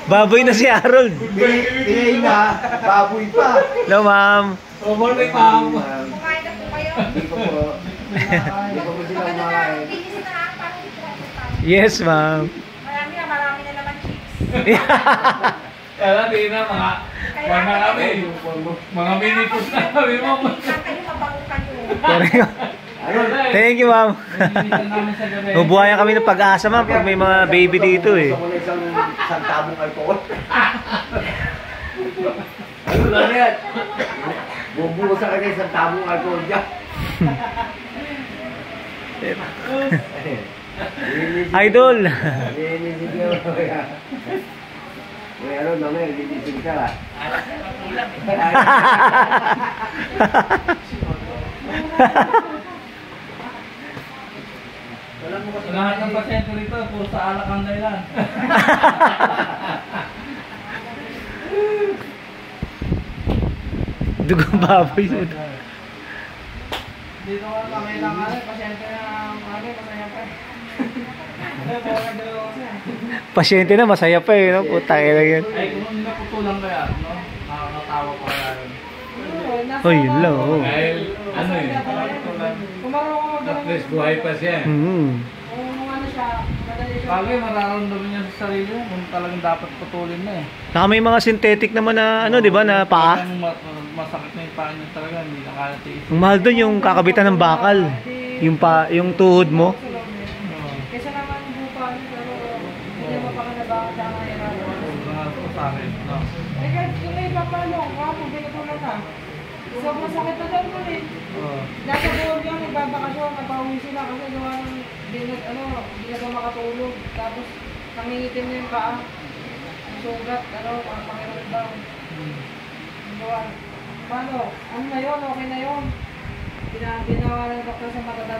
Baboy na si Harold. Pinay na, baboy pa. Hello, ma'am. Oh, morning, ma'am. Kumain na po kayo. Hindi ko po. Hindi ko po sila kumakain. Bilis na lang, parang hindi ko. Yes, ma'am. Marami na naman chips. Kaya di na, mga mini-food na kami, ma'am. Kayo mabango kayo. Thank you, ma'am. Mabuhayan kami ng pag-asa, ma'am, pag may mga baby dito eh. Gusto ko na isang tabong alcohol. Ano na yan? Bubuo sa kanya isang tabong alcohol dyan. Idol. Linisip niyo. Uy, ano naman, linisip ka lah. Lahat ng pasyente rito, puro sa alak ang dahilan. Dugang baboy. Dito ka kami lang pasyente na masaya pa. Pasyente na, masaya pa eh, no? Putang ina yan. Ay, kung naputulang kaya, no? Nakakatawa pa kaya yun. Oh, yun lang, oh. Dahil, ano eh, at least buhay pa siya. Bagay, mararamdaman niya sa sarili kung talagang dapat putulin na eh. Saka may mga synthetic naman na, ano, di ba, na paa. Masakit na yung paa niya talaga, hindi nakakatiis. Ang mahal doon yung kakabitan ng bakal. Yung tuhod mo. Kesa naman buka, pero hindi mo pa ka nabaka sa mga hirapan. Sa akin, no? Eh, kahit yung iba pa, ano, kapag ginatulan na. Sobrang sakit na doon mo rin. Nasa buwan yan, nagbabakasyon, napauwi sila kasi gawa ng hindi na makatulog. Tapos, nangingitim niya yung paa. Ang sugat, pakiramdam. Gawa, paano? Ano na yun? Okay na yun. Ginawa ng doktor sa matanda.